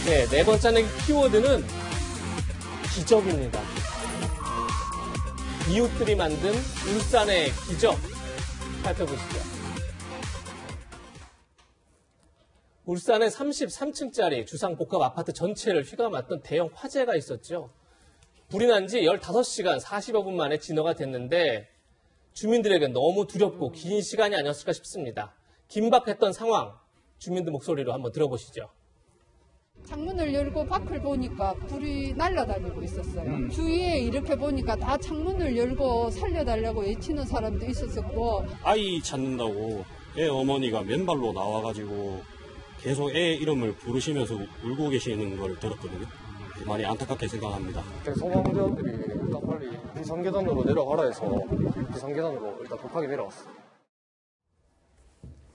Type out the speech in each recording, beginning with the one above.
네, 네 번째 키워드는 기적입니다. 이웃들이 만든 울산의 기적 살펴보시죠. 울산의 33층짜리 주상복합 아파트 전체를 휘감았던 대형 화재가 있었죠. 불이 난 지 15시간 40여 분 만에 진화가 됐는데 주민들에게 너무 두렵고 긴 시간이 아니었을까 싶습니다. 긴박했던 상황, 주민들 목소리로 한번 들어보시죠. 창문을 열고 밖을 보니까 불이 날아다니고 있었어요. 주위에 이렇게 보니까 다 창문을 열고 살려달라고 외치는 사람도 있었었고. 아이 찾는다고 애 어머니가 맨발로 나와가지고 계속 애 이름을 부르시면서 울고 계시는 걸 들었거든요. 많이 안타깝게 생각합니다. 소방대원들이 일단 빨리 비상계단으로 내려가라 해서 비상계단으로 일단 급하게 내려왔어요.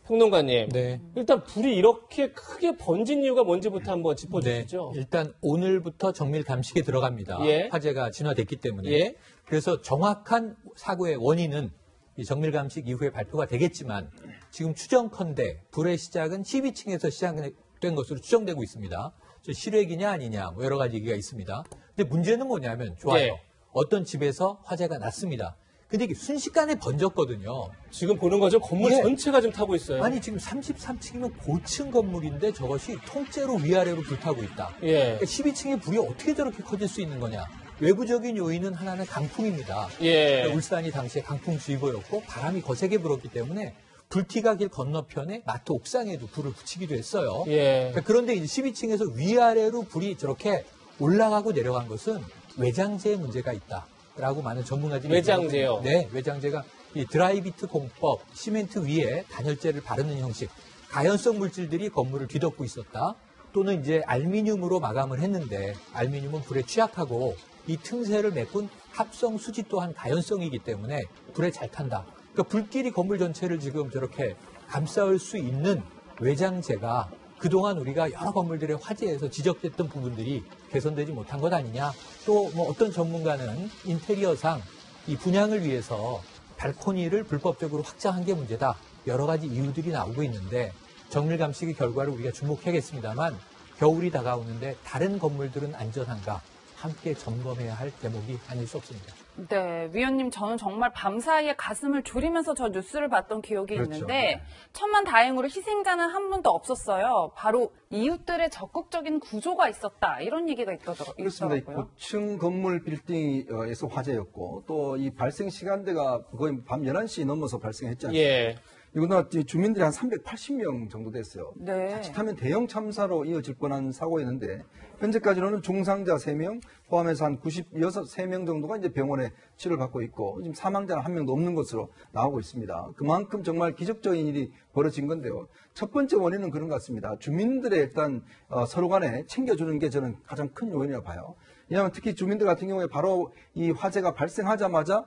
평론가님, 네. 일단 불이 이렇게 크게 번진 이유가 뭔지부터 한번 짚어주시죠. 네. 일단 오늘부터 정밀 감식에 들어갑니다. 예. 화재가 진화됐기 때문에. 예. 그래서 정확한 사고의 원인은 이 정밀 감식 이후에 발표가 되겠지만 지금 추정컨대 불의 시작은 12층에서 시작된 것으로 추정되고 있습니다. 실외기냐 아니냐 뭐 여러 가지 얘기가 있습니다. 근데 문제는 뭐냐면 좋아요. 예. 어떤 집에서 화재가 났습니다. 근데 이게 순식간에 번졌거든요. 지금 보는 거죠? 건물 예. 전체가 지금 타고 있어요. 아니 지금 33층이면 고층 건물인데 저것이 통째로 위아래로 불타고 있다. 예. 그러니까 12층의 불이 어떻게 저렇게 커질 수 있는 거냐. 외부적인 요인은 하나는 강풍입니다. 예. 그러니까 울산이 당시에 강풍주의보였고 바람이 거세게 불었기 때문에 불티가 길 건너편에 마트 옥상에도 불을 붙이기도 했어요. 예. 그러니까 그런데 이제 12층에서 위아래로 불이 저렇게 올라가고 내려간 것은 외장재에 문제가 있다라고 많은 전문가들이 외장재요? 네, 외장재가 이 드라이비트 공법, 시멘트 위에 단열재를 바르는 형식, 가연성 물질들이 건물을 뒤덮고 있었다. 또는 이제 알루미늄으로 마감을 했는데 알루미늄은 불에 취약하고 이 틈새를 메꾼 합성 수지 또한 가연성이기 때문에 불에 잘 탄다. 그러니까 불길이 건물 전체를 지금 저렇게 감싸올 수 있는 외장재가 그동안 우리가 여러 건물들의 화재에서 지적됐던 부분들이 개선되지 못한 것 아니냐. 또 뭐 어떤 전문가는 인테리어상 이 분양을 위해서 발코니를 불법적으로 확장한 게 문제다. 여러 가지 이유들이 나오고 있는데 정밀 감식의 결과를 우리가 주목하겠습니다만 겨울이 다가오는데 다른 건물들은 안전한가 함께 점검해야 할 대목이 아닐 수 없습니다. 네, 위원님 저는 정말 밤사이에 가슴을 졸이면서 저 뉴스를 봤던 기억이 그렇죠. 있는데 네. 천만 다행으로 희생자는 한 분도 없었어요. 바로 이웃들의 적극적인 구조가 있었다. 이런 얘기가 그렇습니다. 이 있더라고요. 고층 건물 빌딩에서 화재였고 또 이 발생 시간대가 거의 밤 11시 넘어서 발생했지 않습니까? 예. 이거나 주민들이 한 380명 정도 됐어요. 네. 자칫하면 대형 참사로 이어질 뻔한 사고였는데 현재까지로는 중상자 3명 포함해서 한 96명 정도가 이제 병원에 치료를 받고 있고 지금 사망자는 1명도 없는 것으로 나오고 있습니다. 그만큼 정말 기적적인 일이 벌어진 건데요. 첫 번째 원인은 그런 것 같습니다. 주민들의 일단 서로 간에 챙겨주는 게 저는 가장 큰 요인이라고 봐요. 왜냐하면 특히 주민들 같은 경우에 바로 이 화재가 발생하자마자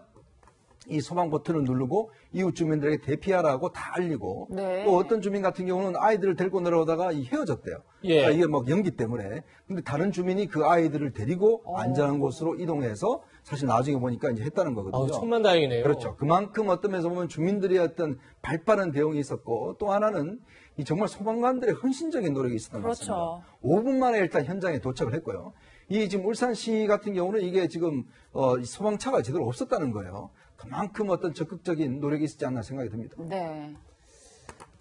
이 소방 버튼을 누르고 이웃 주민들에게 대피하라고 다 알리고 네. 또 어떤 주민 같은 경우는 아이들을 데리고 내려오다가 헤어졌대요. 예. 그러니까 이게 막 연기 때문에. 근데 다른 주민이 그 아이들을 데리고 안전한 곳으로 이동해서 사실 나중에 보니까 이제 했다는 거거든요. 천만 다행이네요. 그렇죠. 그만큼 어떤 면에서 보면 주민들의 어떤 발빠른 대응이 있었고 또 하나는 이 정말 소방관들의 헌신적인 노력이 있었던 것 같습니다. 그렇죠. 5분 만에 일단 현장에 도착을 했고요. 이 지금 울산시 같은 경우는 이게 지금 소방차가 제대로 없었다는 거예요. 그만큼 어떤 적극적인 노력이 있었지 않나 생각이 듭니다. 네.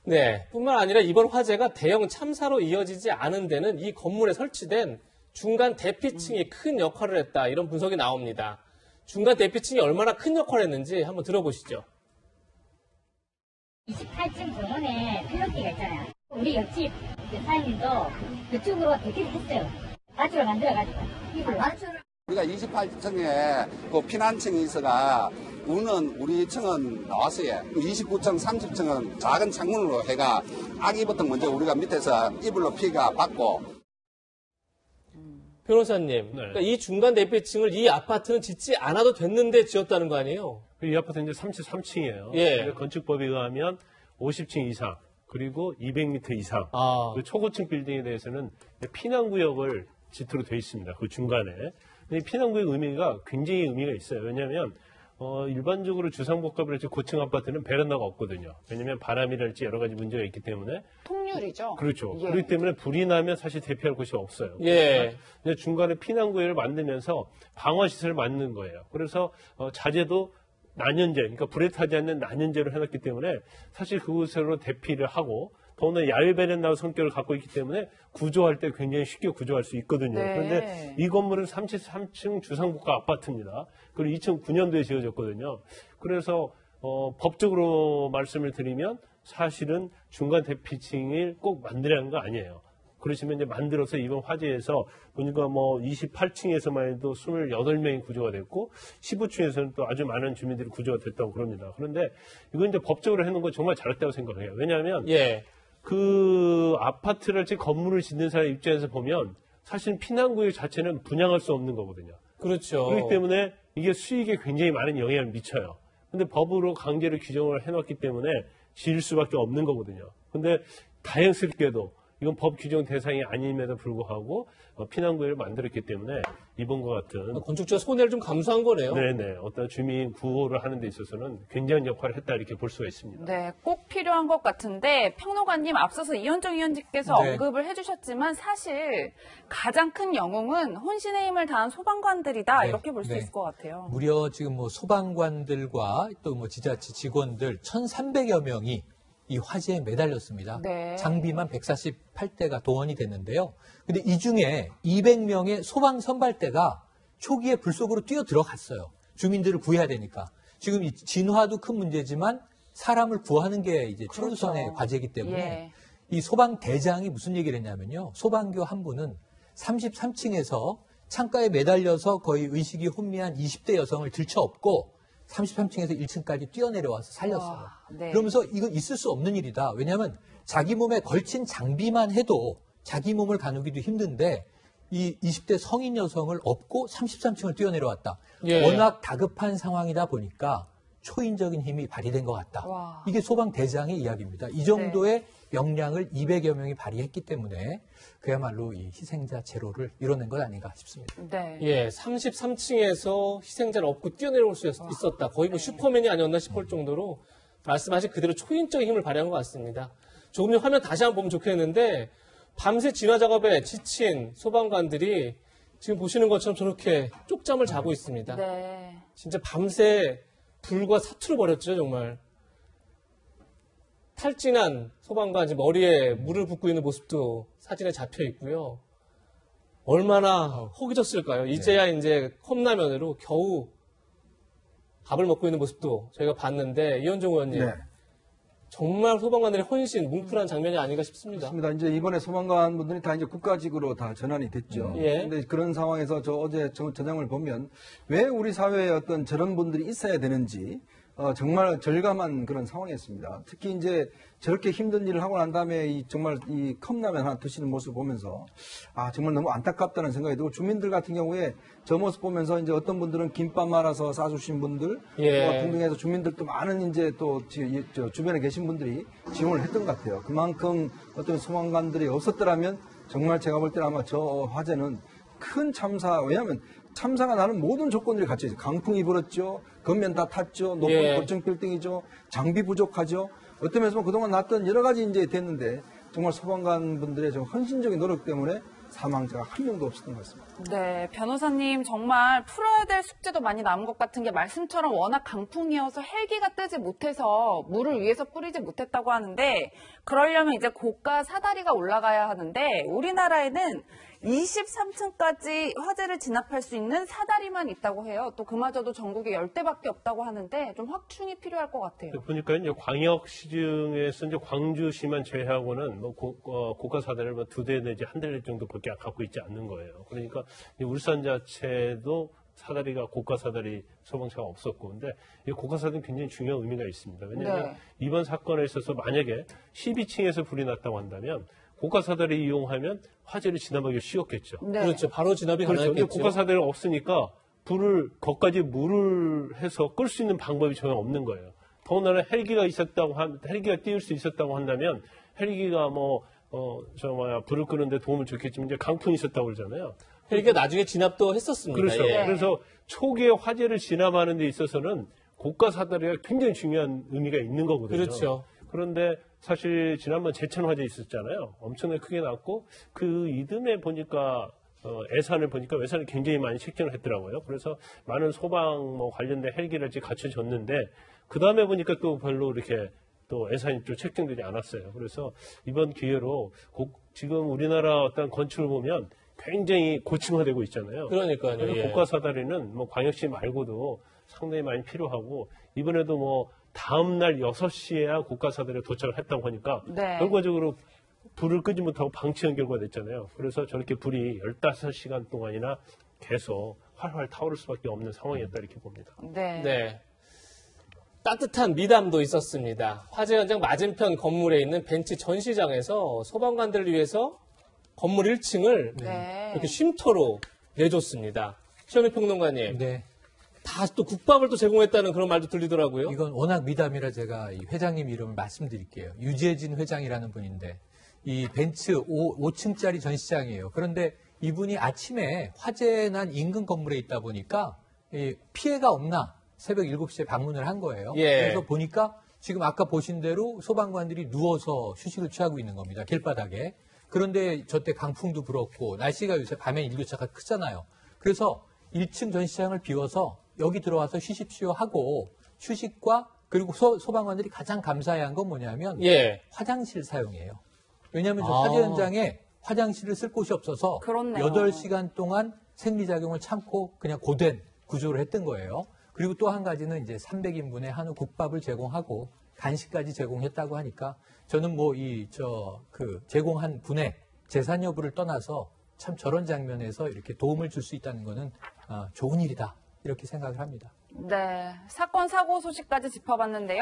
네. 뿐만 아니라 이번 화재가 대형 참사로 이어지지 않은 데는 이 건물에 설치된 중간 대피층이 큰 역할을 했다. 이런 분석이 나옵니다. 중간 대피층이 얼마나 큰 역할을 했는지 한번 들어보시죠. 28층 정원에 필로티가 있잖아요. 우리 옆집 사장님도 그쪽으로 대피를 했어요. 밧줄을 만들어가지고. 우리가 28층에 그 피난층이 있어가 우리 층은 나왔어요. 29층, 30층은 작은 창문으로 해가 아기부터 먼저 우리가 밑에서 이불로 피가 받고. 변호사님, 그러니까 이 중간 대피층을 이 아파트는 짓지 않아도 됐는데 지었다는 거 아니에요? 이 아파트는 이제 33층이에요. 예. 건축법에 의하면 50층 이상 그리고 200m 이상 그 초고층 빌딩에 대해서는 피난구역을 짓도록 되어 있습니다. 그 중간에. 근데 피난구역 의미가 굉장히 의미가 있어요. 왜냐하면 일반적으로 주상복합이랄지 고층 아파트는 베란다가 없거든요. 왜냐하면 바람이랄지 여러 가지 문제가 있기 때문에 확률이죠. 그렇죠. 예. 그렇기 때문에 불이 나면 사실 대피할 곳이 없어요. 예. 그러니까 중간에 피난구역을 만들면서 방어시설을 만드는 거예요. 그래서 자재도 난연제, 그러니까 불에 타지 않는 난연제로 해놨기 때문에 사실 그곳으로 대피를 하고 더구나 야외 베란다 성격을 갖고 있기 때문에 구조할 때 굉장히 쉽게 구조할 수 있거든요. 네. 그런데 이 건물은 33층 주상복합 아파트입니다. 그리고 2009년도에 지어졌거든요. 그래서 법적으로 말씀을 드리면 사실은 중간 대피층을 꼭 만들어야 하는 거 아니에요. 그러시면 이제 만들어서 이번 화재에서 보니까 뭐 28층에서만 해도 28명이 구조가 됐고 15층에서는 또 아주 많은 주민들이 구조가 됐다고 그럽니다. 그런데 이건 이제 법적으로 해놓은 건 정말 잘했다고 생각해요. 왜냐하면 예. 그 아파트를 건물을 짓는 사람 입장에서 보면 사실 피난구역 자체는 분양할 수 없는 거거든요. 그렇죠. 그렇기 때문에 이게 수익에 굉장히 많은 영향을 미쳐요. 근데 법으로 강제로 규정을 해놨기 때문에 지을 수밖에 없는 거거든요. 근데 다행스럽게도 이건 법 규정 대상이 아님에도 불구하고 피난구역을 만들었기 때문에 이번과 같은 건축주가 손해를 좀 감수한 거네요. 네네 어떤 주민 구호를 하는 데 있어서는 굉장한 역할을 했다 이렇게 볼 수가 있습니다. 네, 꼭 필요한 것 같은데 평론가님 앞서서 이현정 위원님께서 네. 언급을 해주셨지만 사실 가장 큰 영웅은 혼신의 힘을 다한 소방관들이다 네, 이렇게 볼 수 네. 있을 것 같아요. 무려 지금 뭐 소방관들과 또 뭐 지자체 직원들 1,300여 명이 이 화재에 매달렸습니다. 네. 장비만 148대가 동원이 됐는데요. 근데 이 중에 200명의 소방 선발대가 초기에 불 속으로 뛰어 들어갔어요. 주민들을 구해야 되니까. 지금 이 진화도 큰 문제지만 사람을 구하는 게 이제 그렇죠. 최우선의 과제이기 때문에 예. 이 소방대장이 무슨 얘기를 했냐면요. 소방교 한 분은 33층에서 창가에 매달려서 거의 의식이 혼미한 20대 여성을 들쳐업고 33층에서 1층까지 뛰어내려와서 살렸어요. 와, 네. 그러면서 이건 있을 수 없는 일이다. 왜냐하면 자기 몸에 걸친 장비만 해도 자기 몸을 가누기도 힘든데 이 20대 성인 여성을 업고 33층을 뛰어내려왔다. 예. 워낙 다급한 상황이다 보니까 초인적인 힘이 발휘된 것 같다. 와. 이게 소방대장의 이야기입니다. 이 정도의 역량을 200여 명이 발휘했기 때문에 그야말로 이 희생자 제로를 이뤄낸 것 아닌가 싶습니다. 네. 예, 33층에서 희생자를 업고 뛰어내려올 수 있었다. 거의 뭐 슈퍼맨이 아니었나 싶을 정도로 말씀하신 그대로 초인적인 힘을 발휘한 것 같습니다. 조금 전 화면 다시 한번 보면 좋겠는데 밤새 진화 작업에 지친 소방관들이 지금 보시는 것처럼 저렇게 쪽잠을 자고 있습니다. 네. 진짜 밤새 불과 사투를 벌였죠, 정말. 탈진한 소방관 지금 머리에 물을 붓고 있는 모습도 사진에 잡혀 있고요. 얼마나 허기졌을까요? 이제야 이제 컵라면으로 겨우 밥을 먹고 있는 모습도 저희가 봤는데 이현종 의원님 네. 정말 소방관들의 헌신, 뭉클한 장면이 아닌가 싶습니다. 그렇습니다. 이제 이번에 소방관 분들이 다 이제 국가직으로 다 전환이 됐죠. 예. 근데 그런 상황에서 저 어제 전장을 보면 왜 우리 사회에 어떤 저런 분들이 있어야 되는지 정말 절감한 그런 상황이었습니다. 특히 이제 저렇게 힘든 일을 하고 난 다음에 정말 이 컵라면 하나 드시는 모습을 보면서 정말 너무 안타깝다는 생각이 들고 주민들 같은 경우에 저 모습 보면서 이제 어떤 분들은 김밥 말아서 싸주신 분들 예. 등등 해서 주민들도 많은 이제 또 주변에 계신 분들이 지원을 했던 것 같아요. 그만큼 어떤 소방관들이 없었더라면 정말 제가 볼 때는 아마 저 화재는 큰 참사, 왜냐하면 참사가 나는 모든 조건들이 갖춰 있어요. 강풍이 불었죠. 겉면 다 탔죠. 높은 예. 고층 빌딩이죠. 장비 부족하죠. 어떤 면에서 그동안 났던 여러 가지 이제 됐는데 정말 소방관 분들의 좀 헌신적인 노력 때문에 사망자가 한 명도 없었던 것 같습니다. 네, 변호사님 정말 풀어야 될 숙제도 많이 남은 것 같은 게 말씀처럼 워낙 강풍이어서 헬기가 뜨지 못해서 물을 위에서 뿌리지 못했다고 하는데 그러려면 이제 고가 사다리가 올라가야 하는데 우리나라에는 23층까지 화재를 진압할 수 있는 사다리만 있다고 해요. 또 그마저도 전국에 10대밖에 없다고 하는데 좀 확충이 필요할 것 같아요. 보니까 이제 광역시 중에서 이제 광주시만 제외하고는 뭐 고가 사다리를 뭐 2대 내지 1대 정도밖에 갖고 있지 않는 거예요. 그러니까 울산 자체도 사다리가 고가 사다리 소방차가 없었고, 근데 이 고가 사다리는 굉장히 중요한 의미가 있습니다. 왜냐하면 네. 이번 사건에 있어서 만약에 12층에서 불이 났다고 한다면 고가 사다리 이용하면 화재를 진압하기 쉬웠겠죠. 네. 그렇죠. 바로 진압이 그렇죠. 근데 가능했겠죠. 고가 사다리가 없으니까 거기까지 물을 해서 끌 수 있는 방법이 전혀 없는 거예요. 더군다나 헬기가 헬기가 띄울 수 있었다고 한다면 헬기가 불을 끄는데 도움을 줬겠지만 이제 강풍이 있었다고 그러잖아요. 헬기가 나중에 진압도 했었습니다. 그렇죠. 예. 그래서 초기에 화재를 진압하는 데 있어서는 고가 사다리가 굉장히 중요한 의미가 있는 거거든요. 그렇죠. 그런데 사실 지난번 제천 화재 있었잖아요. 엄청나게 크게 났고 그 이듬해 보니까 예산을 보니까 예산을 굉장히 많이 책정을 했더라고요. 그래서 많은 소방 뭐 관련된 헬기를 갖춰졌는데 그 다음에 보니까 또 별로 이렇게 또 예산이 좀 책정되지 않았어요. 그래서 이번 기회로 지금 우리나라 어떤 건축을 보면 굉장히 고층화되고 있잖아요. 그러니까요. 그래서 예. 고가 사다리는 뭐 광역시 말고도 상당히 많이 필요하고 이번에도 뭐 다음 날 6시에야 고가 사다리가 도착을 했다고 하니까 네. 결과적으로 불을 끄지 못하고 방치한 결과가 됐잖아요. 그래서 저렇게 불이 15시간 동안이나 계속 활활 타오를 수밖에 없는 상황이었다 이렇게 봅니다. 네. 네. 따뜻한 미담도 있었습니다. 화재 현장 맞은편 건물에 있는 벤츠 전시장에서 소방관들을 위해서 건물 1층을 네. 이렇게 쉼터로 내줬습니다. 최영일 평론가님, 네. 다 또 국밥을 또 제공했다는 그런 말도 들리더라고요. 이건 워낙 미담이라 제가 이 회장님 이름을 말씀드릴게요. 유재진 회장이라는 분인데 이 벤츠 5층짜리 전시장이에요. 그런데 이분이 아침에 화재 난 인근 건물에 있다 보니까 이 피해가 없나 새벽 7시에 방문을 한 거예요. 예. 그래서 보니까 지금 아까 보신 대로 소방관들이 누워서 휴식을 취하고 있는 겁니다. 길바닥에. 그런데 저때 강풍도 불었고 날씨가 요새 밤에 일교차가 크잖아요. 그래서 1층 전시장을 비워서 여기 들어와서 쉬십시오 하고 휴식과 그리고 소방관들이 가장 감사해야 한 건 뭐냐면 예. 화장실 사용이에요. 왜냐하면 저 아. 화재 현장에 화장실을 쓸 곳이 없어서 그렇네요. 8시간 동안 생리작용을 참고 그냥 고된 구조를 했던 거예요. 그리고 또 한 가지는 이제 300인분의 한우 국밥을 제공하고 간식까지 제공했다고 하니까 저는 뭐 제공한 분의 재산 여부를 떠나서 참 저런 장면에서 이렇게 도움을 줄 수 있다는 거는 좋은 일이다. 이렇게 생각을 합니다. 네. 사건, 사고 소식까지 짚어봤는데요.